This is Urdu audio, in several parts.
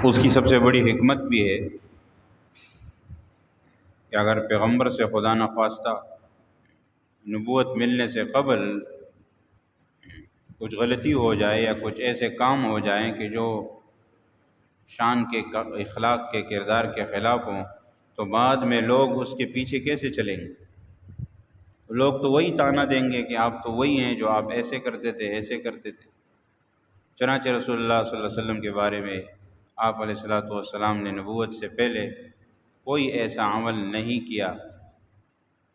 اس کی سب سے بڑی حکمت بھی ہے کہ اگر پیغمبر سے خدا نخواستہ نبوت ملنے سے قبل کچھ غلطی ہو جائے یا کچھ ایسے کام ہو جائیں کہ جو شان کے اخلاق کے کردار کے خلاف ہوں، تو بعد میں لوگ اس کے پیچھے کیسے چلیں گے؟ لوگ تو وہی طعنہ دیں گے کہ آپ تو وہی ہیں جو آپ ایسے کرتے تھے ایسے کرتے تھے۔ چنانچہ رسول اللہ صلی اللہ علیہ وسلم کے بارے میں آپ علیہ الصلوۃ والسلام نے نبوت سے پہلے کوئی ایسا عمل نہیں کیا،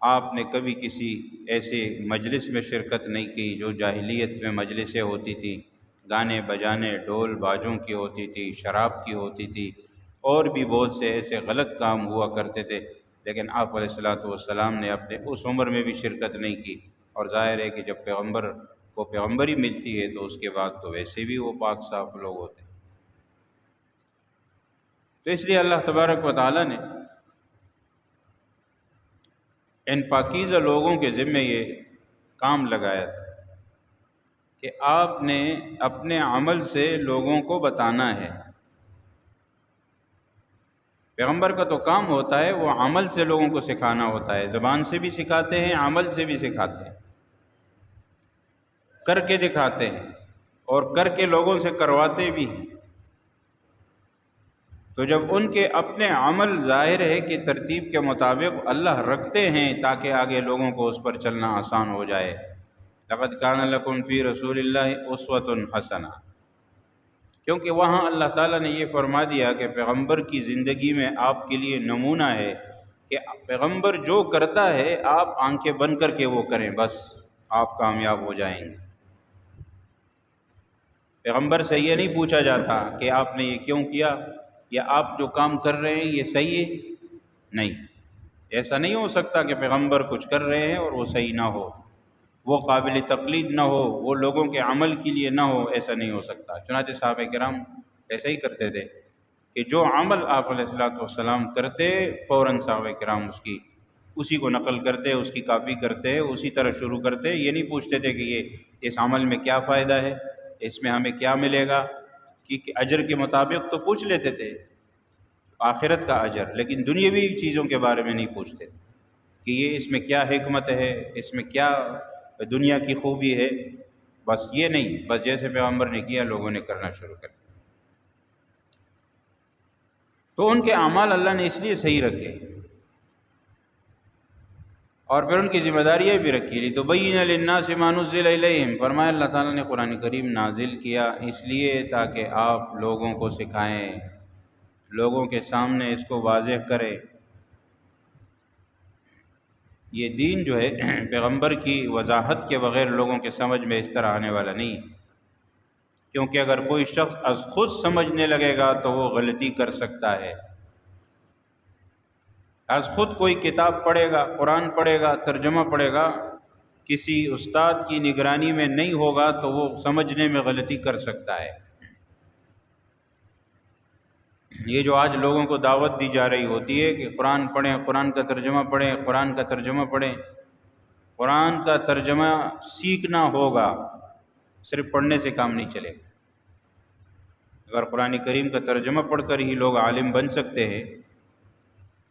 آپ نے کبھی کسی ایسے مجلس میں شرکت نہیں کی جو جاہلیت میں مجلسیں ہوتی تھیں، گانے بجانے ڈول باجوں کی ہوتی تھی، شراب کی ہوتی تھی، اور بھی بہت سے ایسے غلط کام ہوا کرتے تھے، لیکن آپ علیہ الصلوۃ والسلام نے اپنے اس عمر میں بھی شرکت نہیں کی۔ اور ظاہر ہے کہ جب پیغمبر کو پیغمبری ملتی ہے تو اس کے بعد تو ویسے بھی وہ پاک صاف لوگ ہوتے ہیں۔ تو اس لیے اللہ تبارک و تعالیٰ نے ان پاکیزہ لوگوں کے ذمہ یہ کام لگایا تھا کہ آپ نے اپنے عمل سے لوگوں کو بتانا ہے۔ پیغمبر کا تو کام ہوتا ہے وہ عمل سے لوگوں کو سکھانا ہوتا ہے، زبان سے بھی سکھاتے ہیں، عمل سے بھی سکھاتے ہیں، کر کے دکھاتے ہیں اور کر کے لوگوں سے کرواتے بھی ہیں۔ تو جب ان کے اپنے عمل ظاہر ہے کہ ترتیب کے مطابق اللہ رکھتے ہیں تاکہ آگے لوگوں کو اس پر چلنا آسان ہو جائے، لقد کان لکم فی رسول اللہ اسوۃ حسنہ، کیونکہ وہاں اللہ تعالیٰ نے یہ فرما دیا کہ پیغمبر کی زندگی میں آپ کے لیے نمونہ ہے کہ پیغمبر جو کرتا ہے آپ آنکھیں بند کر کے وہ کریں، بس آپ کامیاب ہو جائیں گے۔ پیغمبر سے یہ نہیں پوچھا جاتا کہ آپ نے یہ کیوں کیا یا آپ جو کام کر رہے ہیں یہ صحیح ہے، نہیں، ایسا نہیں ہو سکتا کہ پیغمبر کچھ کر رہے ہیں اور وہ صحیح نہ ہو، وہ قابل تقلید نہ ہو، وہ لوگوں کے عمل کے لیے نہ ہو، ایسا نہیں ہو سکتا۔ چنانچہ صحابہ کرام ایسا ہی کرتے تھے کہ جو عمل آپ علیہ الصلوۃ والسلام کرتے فوراً صحابہ کرام اسی کو نقل کرتے، اس کی کاپی کرتے، اسی طرح شروع کرتے، یہ نہیں پوچھتے تھے کہ یہ اس عمل میں کیا فائدہ ہے، اس میں ہمیں کیا ملے گا، کہ اجر کے مطابق تو پوچھ لیتے تھے آخرت کا اجر، لیکن دنیاوی چیزوں کے بارے میں نہیں پوچھتے کہ یہ اس میں کیا حکمت ہے، اس میں کیا دنیا کی خوبی ہے، بس یہ نہیں، بس جیسے پیغمبر نے کیا لوگوں نے کرنا شروع کر دیا۔ تو ان کے اعمال اللہ نے اس لیے صحیح رکھے اور پھر ان کی ذمہ داریاں بھی رکھی، لِتُبَيِّنَ لِلنَّاسِ مَا نُزِّلَ إِلَيْهِمْ، فرمایا اللہ تعالیٰ نے قرآن کریم نازل کیا اس لیے تاکہ آپ لوگوں کو سکھائیں، لوگوں کے سامنے اس کو واضح کریں۔ یہ دین جو ہے پیغمبر کی وضاحت کے بغیر لوگوں کے سمجھ میں اس طرح آنے والا نہیں، کیونکہ اگر کوئی شخص از خود سمجھنے لگے گا تو وہ غلطی کر سکتا ہے۔ از خود کوئی کتاب پڑھے گا، قرآن پڑھے گا، ترجمہ پڑھے گا، کسی استاد کی نگرانی میں نہیں ہوگا تو وہ سمجھنے میں غلطی کر سکتا ہے۔ یہ جو آج لوگوں کو دعوت دی جا رہی ہوتی ہے کہ قرآن پڑھیں، قرآن کا ترجمہ پڑھیں، قرآن کا ترجمہ پڑھیں، قرآن کا ترجمہ سیکھنا ہوگا، صرف پڑھنے سے کام نہیں چلے گا۔ اگر قرآن کریم کا ترجمہ پڑھ کر ہی لوگ عالم بن سکتے ہیں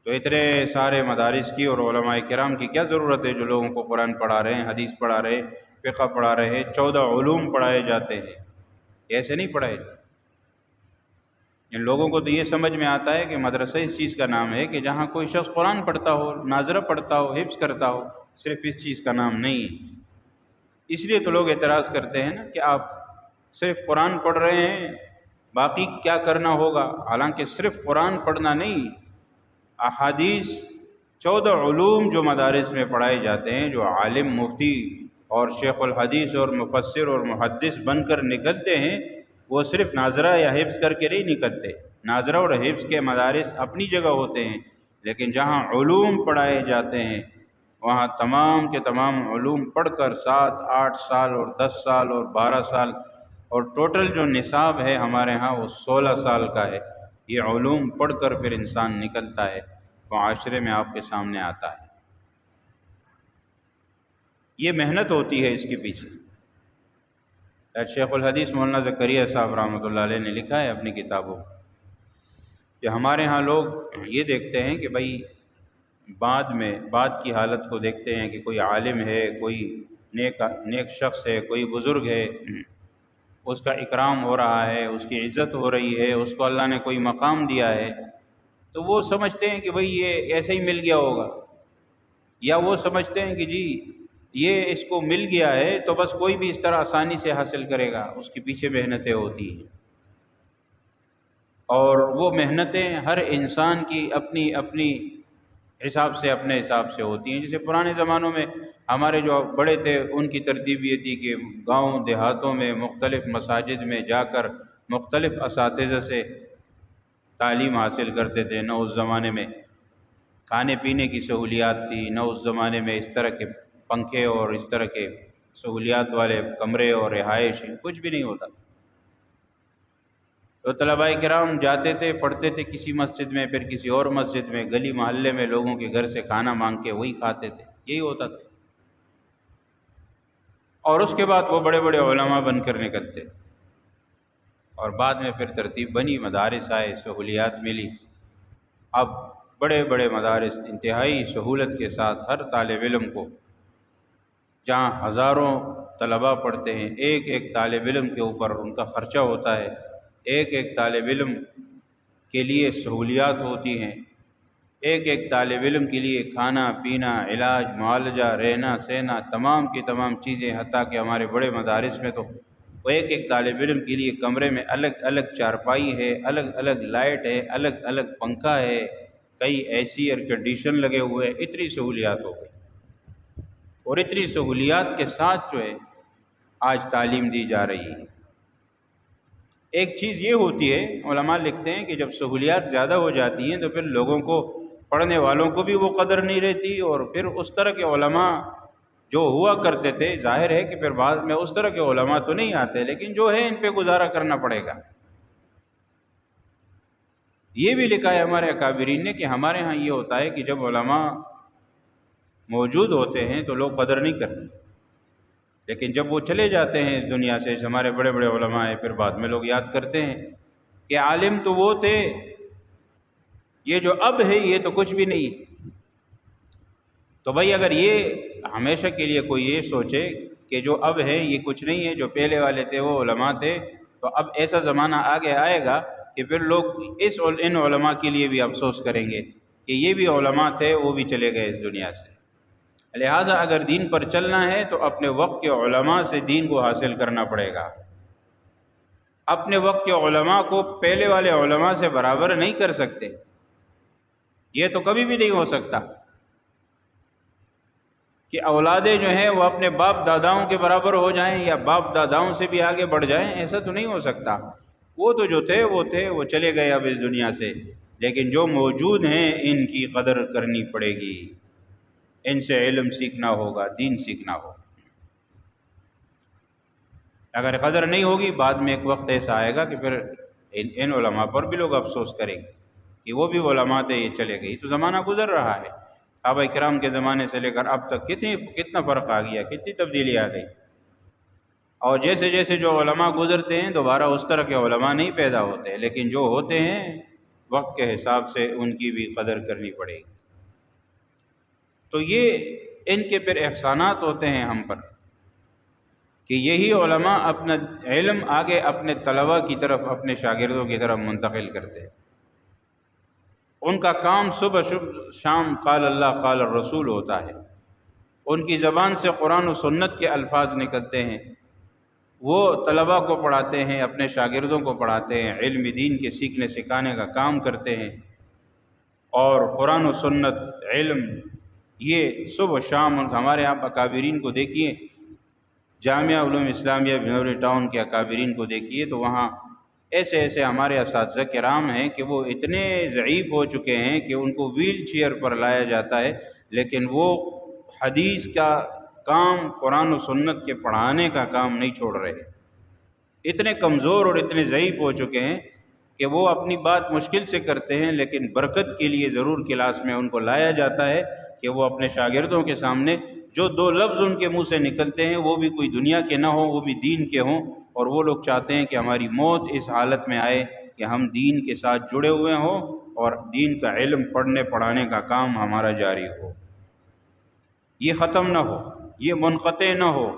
تو اتنے سارے مدارس کی اور علماء کرام کی کیا ضرورت ہے جو لوگوں کو قرآن پڑھا رہے ہیں، حدیث پڑھا رہے ہیں، فقہ پڑھا رہے ہیں، 14 علوم پڑھائے جاتے ہیں، ایسے نہیں پڑھائے جاتے۔ ان لوگوں کو تو یہ سمجھ میں آتا ہے کہ مدرسہ اس چیز کا نام ہے کہ جہاں کوئی شخص قرآن پڑھتا ہو، ناظرہ پڑھتا ہو، حفظ کرتا ہو، صرف اس چیز کا نام نہیں۔ اس لیے تو لوگ اعتراض کرتے ہیں نا کہ آپ صرف قرآن پڑھ رہے ہیں، باقی کیا کرنا ہوگا، حالانکہ صرف قرآن پڑھنا نہیں، احادیث 14 علوم جو مدارس میں پڑھائے جاتے ہیں، جو عالم مفتی اور شیخ الحدیث اور مفسر اور محدث بن کر نکلتے ہیں، وہ صرف ناظرہ یا حفظ کر کے نہیں نکلتے۔ ناظرہ اور حفظ کے مدارس اپنی جگہ ہوتے ہیں، لیکن جہاں علوم پڑھائے جاتے ہیں وہاں تمام کے تمام علوم پڑھ کر 7، 8 سال اور 10 سال اور 12 سال اور ٹوٹل جو نصاب ہے ہمارے ہاں وہ 16 سال کا ہے۔ یہ علوم پڑھ کر پھر انسان نکلتا ہے، معاشرے میں آپ کے سامنے آتا ہے۔ یہ محنت ہوتی ہے اس کے پیچھے۔ شیخ الحدیث مولانا زکریا صاحب رحمۃ اللہ علیہ نے لکھا ہے اپنی کتابوں کہ ہمارے ہاں لوگ یہ دیکھتے ہیں کہ بھائی بعد کی حالت کو دیکھتے ہیں کہ کوئی عالم ہے، کوئی نیک شخص ہے، کوئی بزرگ ہے، اس کا اکرام ہو رہا ہے، اس کی عزت ہو رہی ہے، اس کو اللہ نے کوئی مقام دیا ہے، تو وہ سمجھتے ہیں کہ بھئی یہ ایسے ہی مل گیا ہوگا، یا وہ سمجھتے ہیں کہ جی یہ اس کو مل گیا ہے تو بس کوئی بھی اس طرح آسانی سے حاصل کرے گا، اس کے پیچھے محنتیں ہوتی ہیں، اور وہ محنتیں ہر انسان کی اپنی اپنی حساب سے، اپنے حساب سے ہوتی ہیں۔ جیسے پرانے زمانوں میں ہمارے جو بڑے تھے ان کی ترتیب یہ تھی کہ گاؤں دیہاتوں میں مختلف مساجد میں جا کر مختلف اساتذہ سے تعلیم حاصل کرتے تھے۔ نہ اس زمانے میں کھانے پینے کی سہولیات تھی، نہ اس زمانے میں اس طرح کے پنکھے اور اس طرح کے سہولیات والے کمرے اور رہائش، کچھ بھی نہیں ہوتا۔ تو طلباء کرام جاتے تھے، پڑھتے تھے کسی مسجد میں، پھر کسی اور مسجد میں، گلی محلے میں لوگوں کے گھر سے کھانا مانگ کے وہی کھاتے تھے، یہی ہوتا تھا۔ اور اس کے بعد وہ بڑے بڑے علماء بن کر نکلتے تھے، اور بعد میں پھر ترتیب بنی، مدارس آئے، سہولیات ملی۔ اب بڑے بڑے مدارس انتہائی سہولت کے ساتھ ہر طالب علم کو، جہاں ہزاروں طلباء پڑھتے ہیں، ایک ایک طالب علم کے اوپر ان کا خرچہ ہوتا ہے، ایک ایک طالب علم کے لیے سہولیات ہوتی ہیں، ایک ایک طالب علم کے لیے کھانا پینا، علاج، معالجہ، رہنا سہنا، تمام کی تمام چیزیں، حتیٰ کہ ہمارے بڑے مدارس میں تو ایک ایک طالب علم کے لیے کمرے میں الگ الگ چارپائی ہے، الگ الگ لائٹ ہے، الگ الگ پنکھا ہے، کئی اے سی ایئر کنڈیشن لگے ہوئے ہیں، اتنی سہولیات ہو گئی، اور اتنی سہولیات کے ساتھ جو ہے آج تعلیم دی جا رہی ہے۔ ایک چیز یہ ہوتی ہے، علماء لکھتے ہیں کہ جب سہولیات زیادہ ہو جاتی ہیں تو پھر لوگوں کو، پڑھنے والوں کو بھی وہ قدر نہیں رہتی، اور پھر اس طرح کے علماء جو ہوا کرتے تھے، ظاہر ہے کہ پھر بعد میں اس طرح کے علماء تو نہیں آتے، لیکن جو ہے ان پہ گزارا کرنا پڑے گا۔ یہ بھی لکھا ہے ہمارے اکابرین نے کہ ہمارے ہاں یہ ہوتا ہے کہ جب علماء موجود ہوتے ہیں تو لوگ قدر نہیں کرتے، لیکن جب وہ چلے جاتے ہیں اس دنیا سے، ہمارے بڑے بڑے علماء ہیں، پھر بعد میں لوگ یاد کرتے ہیں کہ عالم تو وہ تھے، یہ جو اب ہے یہ تو کچھ بھی نہیں ہے۔ تو بھائی اگر یہ ہمیشہ کے لیے کوئی یہ سوچے کہ جو اب ہے یہ کچھ نہیں ہے، جو پہلے والے تھے وہ علماء تھے، تو اب ایسا زمانہ آگے آئے گا کہ پھر لوگ ان علماء کے لیے بھی افسوس کریں گے کہ یہ بھی علماء تھے، وہ بھی چلے گئے اس دنیا سے۔ لہٰذا اگر دین پر چلنا ہے تو اپنے وقت کے علماء سے دین کو حاصل کرنا پڑے گا۔ اپنے وقت کے علماء کو پہلے والے علماء سے برابر نہیں کر سکتے، یہ تو کبھی بھی نہیں ہو سکتا کہ اولادیں جو ہیں وہ اپنے باپ داداؤں کے برابر ہو جائیں یا باپ داداؤں سے بھی آگے بڑھ جائیں، ایسا تو نہیں ہو سکتا۔ وہ تو جو تھے وہ چلے گئے اب اس دنیا سے، لیکن جو موجود ہیں ان کی قدر کرنی پڑے گی، ان سے علم سیکھنا ہوگا، دین سیکھنا ہوگا۔ اگر قدر نہیں ہوگی، بعد میں ایک وقت ایسا آئے گا کہ پھر ان علماء پر بھی لوگ افسوس کریں گے کہ وہ بھی علماء تھے، یہ چلے گئے۔ تو زمانہ گزر رہا ہے، صحابہ کرام کے زمانے سے لے کر اب تک کتنا فرق آ گیا، کتنی تبدیلی آ گئی، اور جیسے جیسے جو علماء گزرتے ہیں دوبارہ اس طرح کے علماء نہیں پیدا ہوتے، لیکن جو ہوتے ہیں وقت کے حساب سے ان کی بھی قدر کرنی پڑے گی۔ تو یہ ان کے پھر احسانات ہوتے ہیں ہم پر کہ یہی علماء اپنا علم آگے اپنے طلباء کی طرف، اپنے شاگردوں کی طرف منتقل کرتے ہیں۔ ان کا کام صبح شام قال اللہ قال الرسول ہوتا ہے، ان کی زبان سے قرآن و سنت کے الفاظ نکلتے ہیں، وہ طلباء کو پڑھاتے ہیں، اپنے شاگردوں کو پڑھاتے ہیں، علم دین کے سیکھنے سکھانے کا کام کرتے ہیں، اور قرآن و سنت علم یہ صبح شام ہمارے آپ اکابرین کو دیکھیے، جامعہ علوم اسلامیہ بنوری ٹاؤن کے اکابرین کو دیکھیے تو وہاں ایسے ایسے ہمارے اساتذہ کرام ہیں کہ وہ اتنے ضعیف ہو چکے ہیں کہ ان کو ویل چیئر پر لایا جاتا ہے، لیکن وہ حدیث کا کام، قرآن و سنت کے پڑھانے کا کام نہیں چھوڑ رہے۔ اتنے کمزور اور اتنے ضعیف ہو چکے ہیں کہ وہ اپنی بات مشکل سے کرتے ہیں، لیکن برکت کے لیے ضرور کلاس میں ان کو لایا جاتا ہے کہ وہ اپنے شاگردوں کے سامنے جو دو لفظ ان کے منہ سے نکلتے ہیں وہ بھی کوئی دنیا کے نہ ہوں، وہ بھی دین کے ہوں، اور وہ لوگ چاہتے ہیں کہ ہماری موت اس حالت میں آئے کہ ہم دین کے ساتھ جڑے ہوئے ہوں اور دین کا علم پڑھنے پڑھانے کا کام ہمارا جاری ہو، یہ ختم نہ ہو، یہ منقطع نہ ہو۔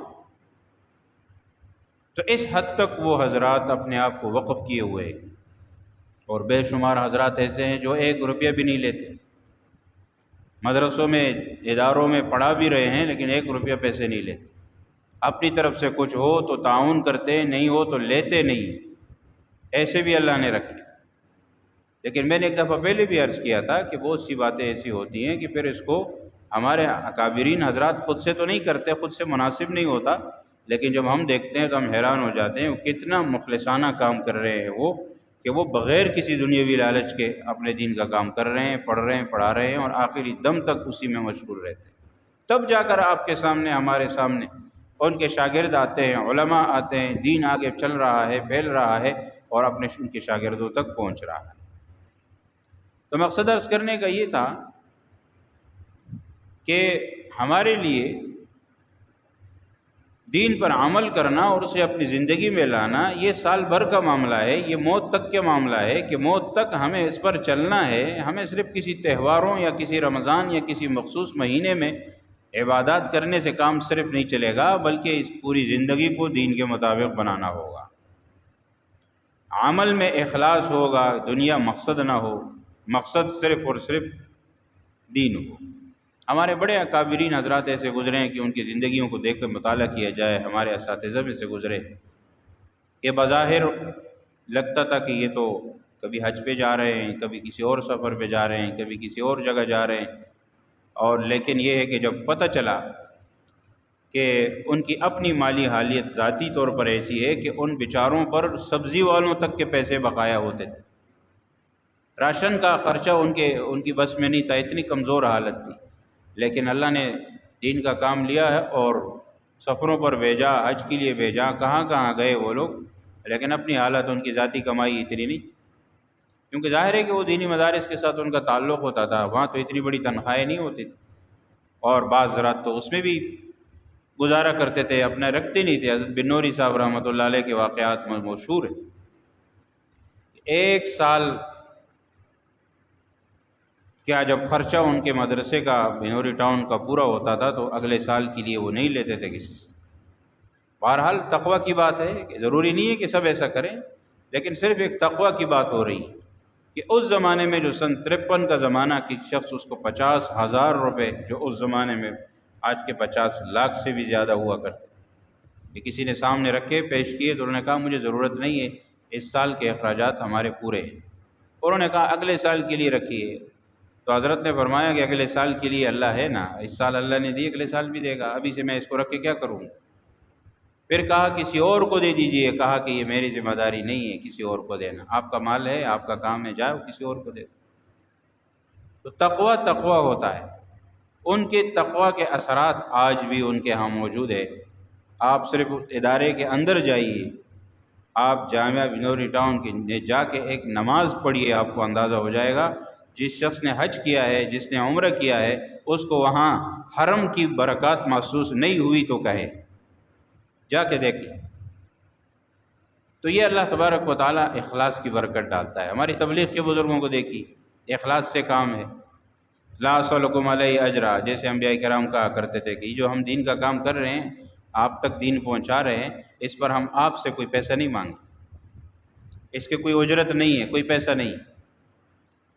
تو اس حد تک وہ حضرات اپنے آپ کو وقف کیے ہوئے ہیں، اور بے شمار حضرات ایسے ہیں جو 1 روپیہ بھی نہیں لیتے، مدرسوں میں اداروں میں پڑھا بھی رہے ہیں لیکن 1 روپیہ پیسے نہیں لیتے، اپنی طرف سے کچھ ہو تو تعاون کرتے، نہیں ہو تو لیتے نہیں، ایسے بھی اللہ نے رکھے۔ لیکن میں نے ایک دفعہ پہلے بھی عرض کیا تھا کہ بہت سی باتیں ایسی ہوتی ہیں کہ پھر اس کو ہمارے اکابرین حضرات خود سے تو نہیں کرتے، خود سے مناسب نہیں ہوتا، لیکن جب ہم دیکھتے ہیں تو ہم حیران ہو جاتے ہیں وہ کتنا مخلصانہ کام کر رہے ہیں، وہ کہ وہ بغیر کسی دنیاوی لالچ کے اپنے دین کا کام کر رہے ہیں، پڑھ رہے ہیں، پڑھا رہے ہیں، اور آخری دم تک اسی میں مشغول رہتے ہیں۔ تب جا کر آپ کے سامنے، ہمارے سامنے ان کے شاگرد آتے ہیں، علماء آتے ہیں، دین آگے چل رہا ہے، پھیل رہا ہے، اور اپنے ان کے شاگردوں تک پہنچ رہا ہے۔ تو مقصد عرض کرنے کا یہ تھا کہ ہمارے لیے دین پر عمل کرنا اور اسے اپنی زندگی میں لانا یہ سال بھر کا معاملہ ہے، یہ موت تک کا معاملہ ہے کہ موت تک ہمیں اس پر چلنا ہے۔ ہمیں صرف کسی تہواروں یا کسی رمضان یا کسی مخصوص مہینے میں عبادات کرنے سے کام صرف نہیں چلے گا، بلکہ اس پوری زندگی کو دین کے مطابق بنانا ہوگا۔ عمل میں اخلاص ہوگا، دنیا مقصد نہ ہو، مقصد صرف اور صرف دین ہو۔ ہمارے بڑے اکابرین حضرات ایسے گزرے ہیں کہ ان کی زندگیوں کو دیکھ کر مطالعہ کیا جائے، ہمارے اساتذہ میں سے گزرے کہ بظاہر لگتا تھا کہ یہ تو کبھی حج پہ جا رہے ہیں، کبھی کسی اور سفر پہ جا رہے ہیں، کبھی کسی اور جگہ جا رہے ہیں، اور لیکن یہ ہے کہ جب پتہ چلا کہ ان کی اپنی مالی حالیت ذاتی طور پر ایسی ہے کہ ان بیچاروں پر سبزی والوں تک کے پیسے بقایا ہوتے تھے، راشن کا خرچہ ان کی بس میں نہیں تھا، اتنی کمزور حالت تھی، لیکن اللہ نے دین کا کام لیا ہے اور سفروں پر بھیجا، حج کے لیے بھیجا، کہاں کہاں گئے وہ لوگ، لیکن اپنی حالت ان کی ذاتی کمائی اتنی نہیں، کیونکہ ظاہر ہے کہ وہ دینی مدارس کے ساتھ ان کا تعلق ہوتا تھا، وہاں تو اتنی بڑی تنخواہیں نہیں ہوتی تھی، اور بعض حضرات تو اس میں بھی گزارا کرتے تھے، اپنا رکھتے نہیں تھے۔ حضرت بن نوری صاحب رحمۃ اللہ علیہ کے واقعات میں مشہور ہیں، 1 سال کیا جب خرچہ ان کے مدرسے کا بنوری ٹاؤن کا پورا ہوتا تھا تو اگلے سال کے لیے وہ نہیں لیتے تھے کسی سے۔ بہرحال تقویٰ کی بات ہے کہ ضروری نہیں ہے کہ سب ایسا کریں، لیکن صرف ایک تقویٰ کی بات ہو رہی ہے کہ اس زمانے میں جو سن 53 کا زمانہ کہ شخص اس کو 50,000 روپے، جو اس زمانے میں آج کے 50 لاکھ سے بھی زیادہ ہوا کرتے، کہ کسی نے سامنے رکھے، پیش کیے، تو انہوں نے کہا مجھے ضرورت نہیں ہے، اس سال کے اخراجات ہمارے پورے ہیں، اور انہوں نے کہا اگلے سال کے لیے رکھیے، تو حضرت نے فرمایا کہ اگلے سال کے لیے اللہ ہے نا، اس سال اللہ نے دی، اگلے سال بھی دے گا، ابھی سے میں اس کو رکھ کے کیا کروں؟ پھر کہا کسی اور کو دے دیجئے، کہا کہ یہ میری ذمہ داری نہیں ہے کسی اور کو دینا، آپ کا مال ہے، آپ کا کام ہے، جاؤ کسی اور کو دے۔ تو تقویٰ ہوتا ہے، ان کے تقویٰ کے اثرات آج بھی ان کے ہاں موجود ہے۔ آپ صرف ادارے کے اندر جائیے، آپ جامعہ بنوری ٹاؤن کے جا کے ایک نماز پڑھیے، آپ کو اندازہ ہو جائے گا، جس شخص نے حج کیا ہے، جس نے عمرہ کیا ہے، اس کو وہاں حرم کی برکات محسوس نہیں ہوئی تو کہے، جا کے دیکھیں۔ تو یہ اللہ تبارک و تعالیٰ اخلاص کی برکت ڈالتا ہے۔ ہماری تبلیغ کے بزرگوں کو دیکھیے، اخلاص سے کام ہے۔ لا اسألکم علیہ اجرا، جیسے انبیاء کرام کہا کرتے تھے کہ جو ہم دین کا کام کر رہے ہیں، آپ تک دین پہنچا رہے ہیں، اس پر ہم آپ سے کوئی پیسہ نہیں مانگے، اس کے کوئی اجرت نہیں ہے، کوئی پیسہ نہیں۔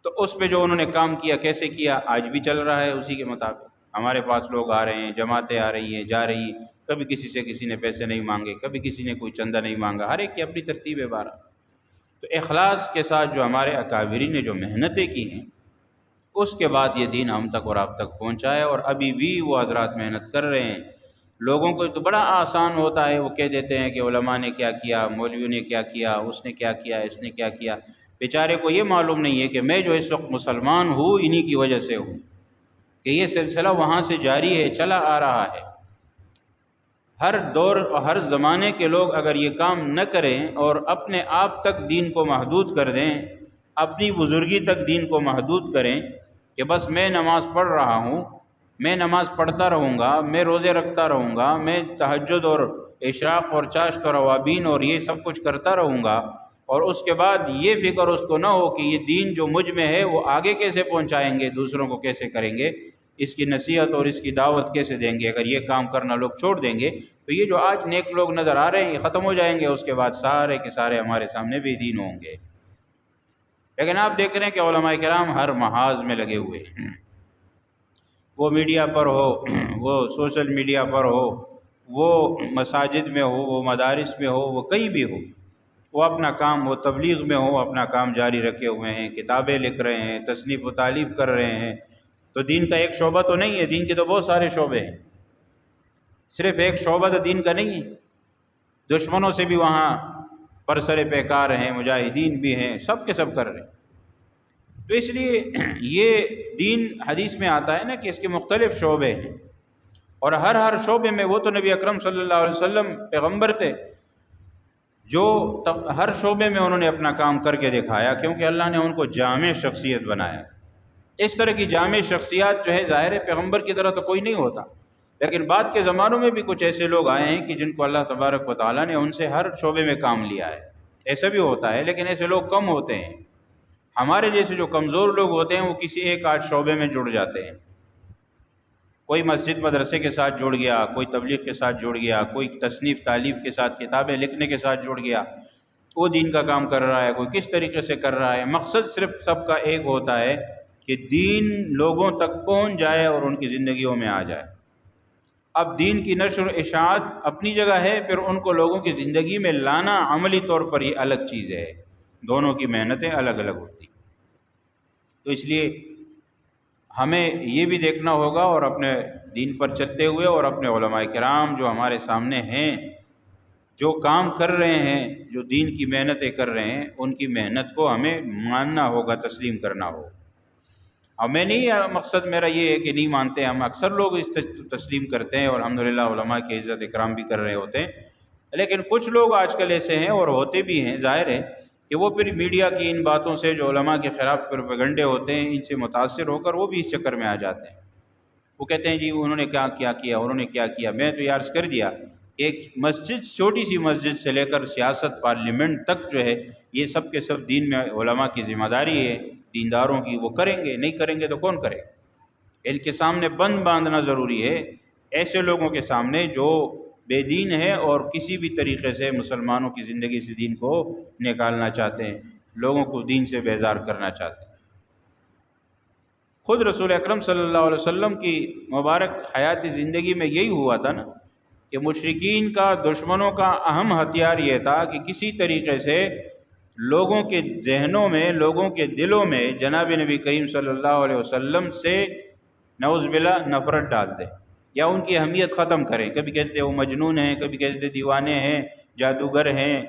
تو اس پہ جو انہوں نے کام کیا، کیسے کیا، آج بھی چل رہا ہے اسی کے مطابق۔ ہمارے پاس لوگ آ رہے ہیں، جماعتیں آ رہی ہیں، جا رہی ہیں، کبھی کسی سے کسی نے پیسے نہیں مانگے، کبھی کسی نے کوئی چندہ نہیں مانگا، ہر ایک کی اپنی ترتیب ہے بارہ۔ تو اخلاص کے ساتھ جو ہمارے اکابرین نے جو محنتیں کی ہیں، اس کے بعد یہ دین ہم تک اور آپ تک پہنچا ہے، اور ابھی بھی وہ حضرات محنت کر رہے ہیں۔ لوگوں کو تو بڑا آسان ہوتا ہے، وہ کہہ دیتے ہیں کہ علماء نے کیا کیا، مولویوں نے کیا کیا، اس نے کیا کیا، اس نے کیا کیا۔ بیچارے کو یہ معلوم نہیں ہے کہ میں جو اس وقت مسلمان ہوں انہی کی وجہ سے ہوں، کہ یہ سلسلہ وہاں سے جاری ہے، چلا آ رہا ہے۔ ہر دور اور ہر زمانے کے لوگ اگر یہ کام نہ کریں اور اپنے آپ تک دین کو محدود کر دیں، اپنی بزرگی تک دین کو محدود کریں کہ بس میں نماز پڑھ رہا ہوں، میں نماز پڑھتا رہوں گا، میں روزے رکھتا رہوں گا، میں تہجد اور اشراق اور چاشت اور اوابین اور یہ سب کچھ کرتا رہوں گا، اور اس کے بعد یہ فکر اس کو نہ ہو کہ یہ دین جو مجھ میں ہے وہ آگے کیسے پہنچائیں گے، دوسروں کو کیسے کریں گے، اس کی نصیحت اور اس کی دعوت کیسے دیں گے۔ اگر یہ کام کرنا لوگ چھوڑ دیں گے تو یہ جو آج نیک لوگ نظر آ رہے ہیں یہ ختم ہو جائیں گے، اس کے بعد سارے کے سارے ہمارے سامنے بے دین ہوں گے۔ لیکن آپ دیکھ رہے ہیں کہ علماء کرام ہر محاذ میں لگے ہوئے ہیں، وہ میڈیا پر ہو، وہ سوشل میڈیا پر ہو، وہ مساجد میں ہو، وہ مدارس میں ہو، وہ کہیں بھی ہو، وہ اپنا کام، وہ تبلیغ میں ہو، اپنا کام جاری رکھے ہوئے ہیں، کتابیں لکھ رہے ہیں، تصنیف و تالیف کر رہے ہیں۔ تو دین کا ایک شعبہ تو نہیں ہے، دین کے تو بہت سارے شعبے ہیں، صرف ایک شعبہ تو دین کا نہیں ہے۔ دشمنوں سے بھی وہاں برسر پیکار ہیں، مجاہدین بھی ہیں، سب کے سب کر رہے ہیں۔ تو اس لیے یہ دین حدیث میں آتا ہے نا کہ اس کے مختلف شعبے ہیں، اور ہر شعبے میں وہ تو نبی اکرم صلی اللہ علیہ وسلم پیغمبر تھے جو ہر شعبے میں انہوں نے اپنا کام کر کے دکھایا، کیونکہ اللہ نے ان کو جامع شخصیت بنایا۔ اس طرح کی جامع شخصیات جو ہے ظاہر ہے پیغمبر کی طرح تو کوئی نہیں ہوتا، لیکن بعد کے زمانوں میں بھی کچھ ایسے لوگ آئے ہیں کہ جن کو اللہ تبارک و تعالیٰ نے ان سے ہر شعبے میں کام لیا ہے۔ ایسا بھی ہوتا ہے، لیکن ایسے لوگ کم ہوتے ہیں۔ ہمارے جیسے جو کمزور لوگ ہوتے ہیں وہ کسی ایک آدھ شعبے میں جڑ جاتے ہیں، کوئی مسجد مدرسے کے ساتھ جڑ گیا، کوئی تبلیغ کے ساتھ جڑ گیا، کوئی تصنیف تالیف کے ساتھ، کتابیں لکھنے کے ساتھ جڑ گیا، وہ دین کا کام کر رہا ہے، کوئی کس طریقے سے کر رہا ہے۔ مقصد صرف سب کا ایک ہوتا ہے کہ دین لوگوں تک پہنچ جائے اور ان کی زندگیوں میں آ جائے۔ اب دین کی نشر و اشاعت اپنی جگہ ہے، پھر ان کو لوگوں کی زندگی میں لانا عملی طور پر یہ الگ چیز ہے، دونوں کی محنتیں الگ الگ ہوتی۔ تو اس لیے ہمیں یہ بھی دیکھنا ہوگا، اور اپنے دین پر چلتے ہوئے اور اپنے علماء کرام جو ہمارے سامنے ہیں، جو کام کر رہے ہیں، جو دین کی محنتیں کر رہے ہیں، ان کی محنت کو ہمیں ماننا ہوگا، تسلیم کرنا ہوگا۔ اب میں نہیں، مقصد میرا یہ ہے کہ نہیں مانتے، ہم اکثر لوگ اس تسلیم کرتے ہیں اور الحمدللہ علماء کی عزت اکرام بھی کر رہے ہوتے ہیں، لیکن کچھ لوگ آج کل ایسے ہیں اور ہوتے بھی ہیں، ظاہر ہے کہ وہ پھر میڈیا کی ان باتوں سے جو علماء کے خلاف پروپیگنڈے ہوتے ہیں ان سے متاثر ہو کر وہ بھی اس چکر میں آ جاتے ہیں۔ وہ کہتے ہیں جی انہوں نے کیا کیا، انہوں نے کیا کیا۔ میں تو یہ عرض کر دیا، ایک مسجد، چھوٹی سی مسجد سے لے کر سیاست، پارلیمنٹ تک جو ہے یہ سب کے سب دین میں علماء کی ذمہ داری ہے، دینداروں کی، وہ کریں گے، نہیں کریں گے تو کون کرے گا؟ ان کے سامنے بند باندھنا ضروری ہے، ایسے لوگوں کے سامنے جو بے دین ہے اور کسی بھی طریقے سے مسلمانوں کی زندگی سے دین کو نکالنا چاہتے ہیں، لوگوں کو دین سے بیزار کرنا چاہتے ہیں۔ خود رسول اکرم صلی اللہ علیہ وسلم کی مبارک حیاتی زندگی میں یہی ہوا تھا نا کہ مشرکین کا، دشمنوں کا اہم ہتھیار یہ تھا کہ کسی طریقے سے لوگوں کے ذہنوں میں، لوگوں کے دلوں میں جناب نبی کریم صلی اللہ علیہ وسلم سے نعوذ باللہ نفرت ڈال دیں یا ان کی اہمیت ختم کریں۔ کبھی کہتے وہ مجنون ہیں، کبھی کہتے دیوانے ہیں، جادوگر ہیں۔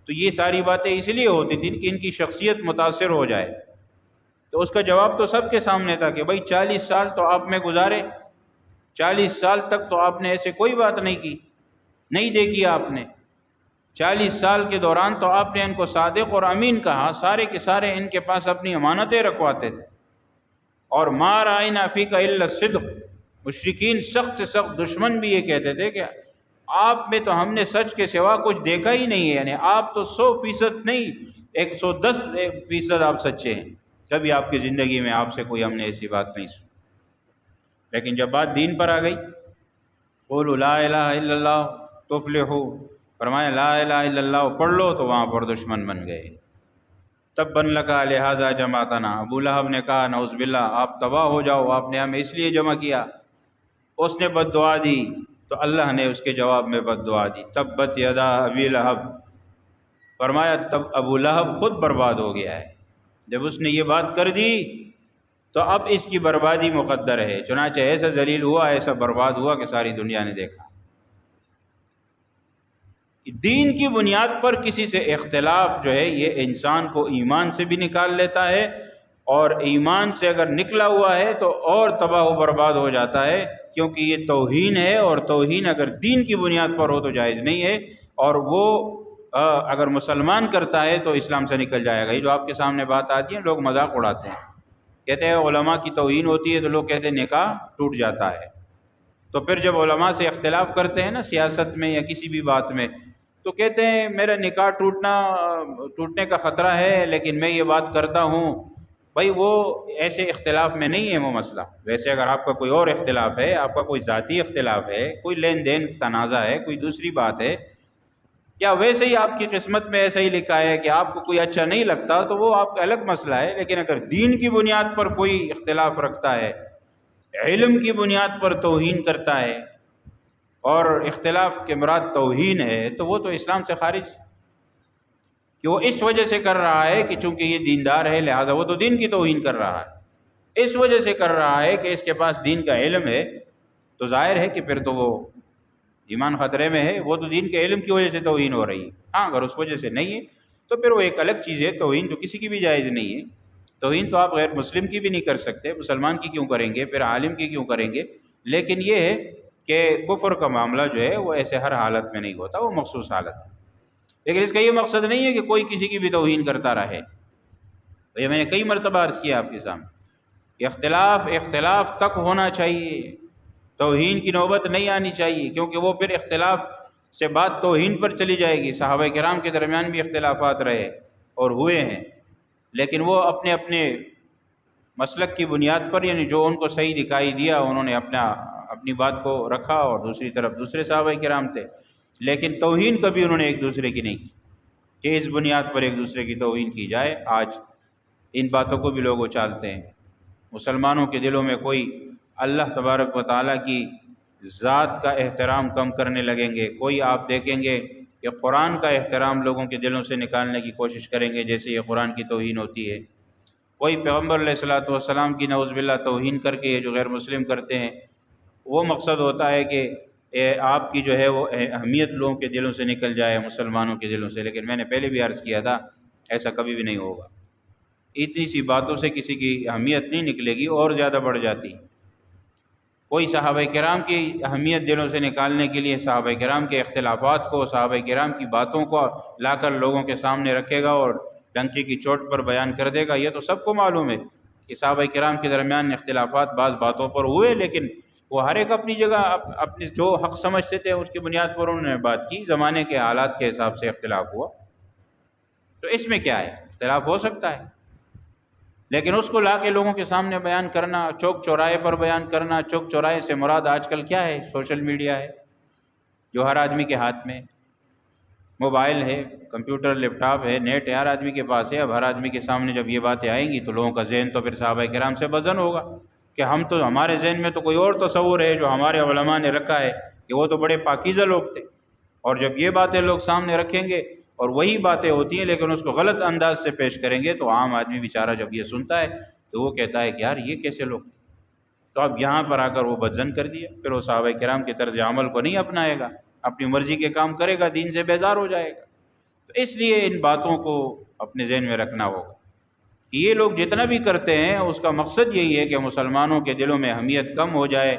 تو یہ ساری باتیں اس لیے ہوتی تھیں کہ ان کی شخصیت متاثر ہو جائے۔ تو اس کا جواب تو سب کے سامنے تھا کہ بھائی 40 سال تو آپ میں گزارے، 40 سال تک تو آپ نے ایسے کوئی بات نہیں کی، نہیں دیکھی آپ نے۔ 40 سال کے دوران تو آپ نے ان کو صادق اور امین کہا، سارے کے سارے ان کے پاس اپنی امانتیں رکھواتے تھے، اور ما رأینا فیک الا الصدق۔ مشرکین سخت سے سخت دشمن بھی یہ کہتے تھے کہ آپ میں تو ہم نے سچ کے سوا کچھ دیکھا ہی نہیں ہے، یعنی آپ تو 100% نہیں، 110% آپ سچے ہیں، کبھی آپ کی زندگی میں آپ سے کوئی ہم نے ایسی بات نہیں سنی۔ لیکن جب بات دین پر آ گئی، قولوا لا الہ الا اللہ تفلحوا، فرمایا لا الہ الا اللہ پڑھ لو، تو وہاں پر دشمن بن گئے۔ تبا لکا لہذا جمعتنا، ابو لہب نے کہا نعوذ باللہ آپ تباہ ہو جاؤ، آپ نے ہمیں اس لیے جمع کیا۔ اس نے بد دعا دی تو اللہ نے اس کے جواب میں بد دعا دی، تبت یدا ابی لہب، فرمایا تب ابو لہب خود برباد ہو گیا ہے۔ جب اس نے یہ بات کر دی تو اب اس کی بربادی مقدر ہے، چنانچہ ایسا ذلیل ہوا، ایسا برباد ہوا کہ ساری دنیا نے دیکھا۔ دین کی بنیاد پر کسی سے اختلاف جو ہے یہ انسان کو ایمان سے بھی نکال لیتا ہے، اور ایمان سے اگر نکلا ہوا ہے تو اور تباہ و برباد ہو جاتا ہے، کیونکہ یہ توہین ہے، اور توہین اگر دین کی بنیاد پر ہو تو جائز نہیں ہے، اور وہ اگر مسلمان کرتا ہے تو اسلام سے نکل جائے گا۔ یہ جو آپ کے سامنے بات آتی ہے، لوگ مذاق اڑاتے ہیں، کہتے ہیں علماء کی توہین ہوتی ہے تو لوگ کہتے ہیں نکاح ٹوٹ جاتا ہے۔ تو پھر جب علماء سے اختلاف کرتے ہیں نا سیاست میں یا کسی بھی بات میں، تو کہتے ہیں میرا نکاح ٹوٹنے کا خطرہ ہے لیکن میں یہ بات کرتا ہوں. بھائی وہ ایسے اختلاف میں نہیں ہے وہ مسئلہ. ویسے اگر آپ کا کوئی اور اختلاف ہے، آپ کا کوئی ذاتی اختلاف ہے، کوئی لین دین تنازع ہے، کوئی دوسری بات ہے، یا ویسے ہی آپ کی قسمت میں ایسا ہی لکھا ہے کہ آپ کو کوئی اچھا نہیں لگتا، تو وہ آپ کا الگ مسئلہ ہے. لیکن اگر دین کی بنیاد پر کوئی اختلاف رکھتا ہے، علم کی بنیاد پر توہین کرتا ہے، اور اختلاف کے مراد توہین ہے، تو وہ تو اسلام سے خارج، کہ وہ اس وجہ سے کر رہا ہے کہ چونکہ یہ دیندار ہے لہٰذا وہ تو دین کی توہین کر رہا ہے. اس وجہ سے کر رہا ہے کہ اس کے پاس دین کا علم ہے، تو ظاہر ہے کہ پھر تو وہ ایمان خطرے میں ہے، وہ تو دین کے علم کی وجہ سے توہین ہو رہی ہے. ہاں اگر اس وجہ سے نہیں ہے تو پھر وہ ایک الگ چیز ہے. توہین تو کسی کی بھی جائز نہیں ہے. توہین تو آپ غیر مسلم کی بھی نہیں کر سکتے، مسلمان کی کیوں کریں گے، پھر عالم کی کیوں کریں گے. لیکن یہ ہے کہ کفر کا معاملہ جو ہے وہ ایسے ہر حالت میں نہیں ہوتا، وہ مخصوص حالت ہے. لیکن اس کا یہ مقصد نہیں ہے کہ کوئی کسی کی بھی توہین کرتا رہے. یہ میں نے کئی مرتبہ عرض کیا آپ کے سامنے، اختلاف تک ہونا چاہیے، توہین کی نوبت نہیں آنی چاہیے، کیونکہ وہ پھر اختلاف سے بات توہین پر چلی جائے گی. صحابہ کرام کے درمیان بھی اختلافات رہے اور ہوئے ہیں، لیکن وہ اپنے اپنے مسلک کی بنیاد پر، یعنی جو ان کو صحیح دکھائی دیا انہوں نے اپنی بات کو رکھا، اور دوسری طرف دوسرے صحابہ کرام تھے. لیکن توہین کبھی انہوں نے ایک دوسرے کی نہیں کی کہ اس بنیاد پر ایک دوسرے کی توہین کی جائے. آج ان باتوں کو بھی لوگ اچالتے ہیں. مسلمانوں کے دلوں میں کوئی اللہ تبارک و تعالیٰ کی ذات کا احترام کم کرنے لگیں گے. کوئی آپ دیکھیں گے کہ قرآن کا احترام لوگوں کے دلوں سے نکالنے کی کوشش کریں گے جیسے یہ قرآن کی توہین ہوتی ہے. کوئی پیغمبر علیہ الصلوۃ والسلام کی نعوذ باللہ توہین کر کے یہ جو غیر مسلم کرتے ہیں، وہ مقصد ہوتا ہے کہ آپ کی جو ہے وہ اہمیت لوگوں کے دلوں سے نکل جائے، مسلمانوں کے دلوں سے. لیکن میں نے پہلے بھی عرض کیا تھا ایسا کبھی بھی نہیں ہوگا. اتنی سی باتوں سے کسی کی اہمیت نہیں نکلے گی، اور زیادہ بڑھ جاتی. کوئی صحابہ کرام کی اہمیت دلوں سے نکالنے کے لیے صحابہ کرام کے اختلافات کو، صحابہ کرام کی باتوں کو لا کر لوگوں کے سامنے رکھے گا اور ڈنکی کی چوٹ پر بیان کر دے گا. یہ تو سب کو معلوم ہے کہ صحابہ کرام کے درمیان اختلافات بعض باتوں پر ہوئے، لیکن وہ ہر ایک اپنی جگہ اپنی جو حق سمجھتے تھے اس کی بنیاد پر انہوں نے بات کی. زمانے کے حالات کے حساب سے اختلاف ہوا، تو اس میں کیا ہے، اختلاف ہو سکتا ہے. لیکن اس کو لا کے لوگوں کے سامنے بیان کرنا، چوک چوراہے پر بیان کرنا، چوک چوراہے سے مراد آج کل کیا ہے، سوشل میڈیا ہے جو ہر آدمی کے ہاتھ میں، موبائل ہے، کمپیوٹر، لیپ ٹاپ ہے، نیٹ ہے، ہر آدمی کے پاس ہے. اب ہر آدمی کے سامنے جب یہ باتیں آئیں گی تو لوگوں کا ذہن تو پھر صحابہ کرام سے بدزن ہوگا کہ ہمارے ذہن میں تو کوئی اور تصور ہے جو ہمارے علماء نے رکھا ہے کہ وہ تو بڑے پاکیزہ لوگ تھے. اور جب یہ باتیں لوگ سامنے رکھیں گے اور وہی باتیں ہوتی ہیں لیکن اس کو غلط انداز سے پیش کریں گے، تو عام آدمی بیچارہ جب یہ سنتا ہے تو وہ کہتا ہے کہ یار یہ کیسے لوگ. تو اب یہاں پر آ کر وہ بدزن کر دیا، پھر وہ صحابہ کرام کے طرز عمل کو نہیں اپنائے گا، اپنی مرضی کے کام کرے گا، دین سے بیزار ہو جائے گا. تو اس لیے ان باتوں کو اپنے ذہن میں رکھنا ہوگا کہ یہ لوگ جتنا بھی کرتے ہیں اس کا مقصد یہی ہے کہ مسلمانوں کے دلوں میں اہمیت کم ہو جائے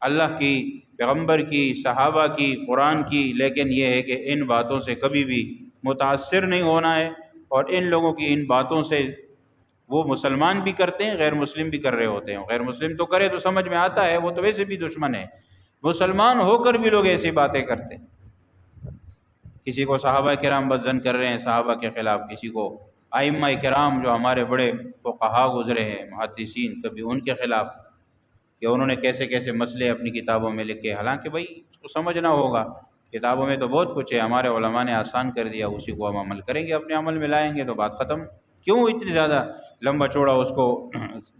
اللہ کی، پیغمبر کی، صحابہ کی، قرآن کی. لیکن یہ ہے کہ ان باتوں سے کبھی بھی متاثر نہیں ہونا ہے، اور ان لوگوں کی ان باتوں سے وہ مسلمان بھی کرتے ہیں، غیر مسلم بھی کر رہے ہوتے ہیں. غیر مسلم تو کرے تو سمجھ میں آتا ہے، وہ تو ویسے بھی دشمن ہے. مسلمان ہو کر بھی لوگ ایسی باتیں کرتے ہیں. کسی کو صحابہ کرام بدزن کر رہے ہیں صحابہ کے خلاف، کسی کو ائمہ کرام جو ہمارے بڑے فقہا گزرے ہیں، محدثین، کبھی ان کے خلاف کہ انہوں نے کیسے کیسے مسئلے اپنی کتابوں میں لکھے. حالانکہ بھائی اس کو سمجھنا ہوگا، کتابوں میں تو بہت کچھ ہے، ہمارے علماء نے آسان کر دیا، اسی کو ہم عمل کریں گے، اپنے عمل میں لائیں گے تو بات ختم. کیوں اتنی زیادہ لمبا چوڑا اس کو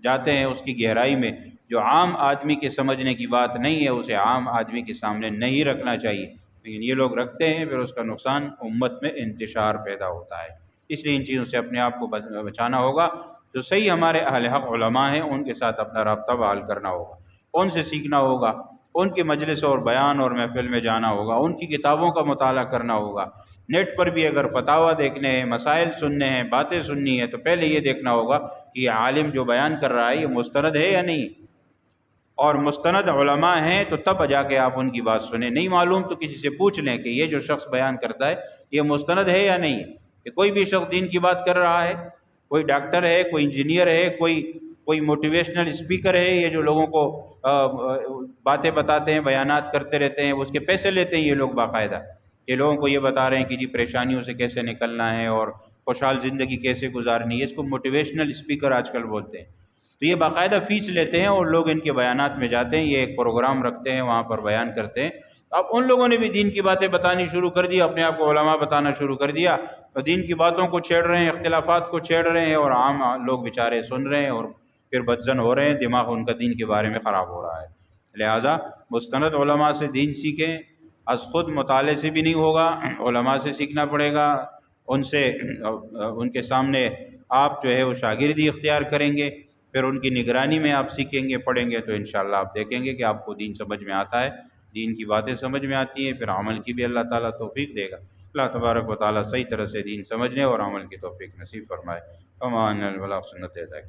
جاتے ہیں اس کی گہرائی میں؟ جو عام آدمی کے سمجھنے کی بات نہیں ہے اسے عام آدمی کے سامنے نہیں رکھنا چاہیے، لیکن یہ لوگ رکھتے ہیں، پھر اس کا نقصان امت میں انتشار پیدا ہوتا ہے. اس لیے ان چیزوں سے اپنے آپ کو بچانا ہوگا. جو صحیح ہمارے اہل حق علماء ہیں ان کے ساتھ اپنا رابطہ بحال کرنا ہوگا، ان سے سیکھنا ہوگا، ان کے مجلس اور بیان اور محفل میں جانا ہوگا، ان کی کتابوں کا مطالعہ کرنا ہوگا. نیٹ پر بھی اگر فتاویٰ دیکھنے ہیں، مسائل سننے ہیں، باتیں سننی ہے، تو پہلے یہ دیکھنا ہوگا کہ یہ عالم جو بیان کر رہا ہے یہ مستند ہے یا نہیں. اور مستند علماء ہیں تو تب جا کے آپ ان کی بات سنیں. نہیں معلوم تو کسی سے پوچھ لیں کہ یہ جو شخص بیان کرتا ہے یہ مستند ہے یا نہیں. کہ کوئی بھی شخص دین کی بات کر رہا ہے، کوئی ڈاکٹر ہے، کوئی انجینئر ہے، کوئی موٹیویشنل اسپیکر ہے، یہ جو لوگوں کو باتیں بتاتے ہیں، بیانات کرتے رہتے ہیں، اس کے پیسے لیتے ہیں یہ لوگ باقاعدہ. کہ لوگوں کو یہ بتا رہے ہیں کہ جی پریشانیوں سے کیسے نکلنا ہے اور خوشحال زندگی کیسے گزارنی ہے، اس کو موٹیویشنل اسپیکر آج کل بولتے ہیں۔ تو یہ باقاعدہ فیس لیتے ہیں اور لوگ ان کے بیانات میں جاتے ہیں، یہ ایک پروگرام رکھتے ہیں، وہاں پر بیان کرتے ہیں۔ اب ان لوگوں نے بھی دین کی باتیں بتانی شروع کر دی، اپنے آپ کو علماء بتانا شروع کر دیا، تو دین کی باتوں کو چھیڑ رہے ہیں، اختلافات کو چھیڑ رہے ہیں، اور عام لوگ بیچارے سن رہے ہیں اور پھر بدزن ہو رہے ہیں، دماغ ان کا دین کے بارے میں خراب ہو رہا ہے۔ لہٰذا مستند علماء سے دین سیکھیں، از خود مطالعے سے بھی نہیں ہوگا، علماء سے سیکھنا پڑے گا، ان سے ان کے سامنے آپ جو ہے وہ شاگردی اختیار کریں گے، پھر ان کی نگرانی میں آپ سیکھیں گے، پڑھیں گے، تو انشاءاللہ آپ دیکھیں گے کہ آپ کو دین سمجھ میں آتا ہے، دین کی باتیں سمجھ میں آتی ہیں، پھر عمل کی بھی اللہ تعالیٰ توفیق دے گا۔ اللہ تبارک و تعالیٰ صحیح طرح سے دین سمجھنے اور عمل کی توفیق نصیب فرمائے۔ امان البلاغ سنت ادا کی۔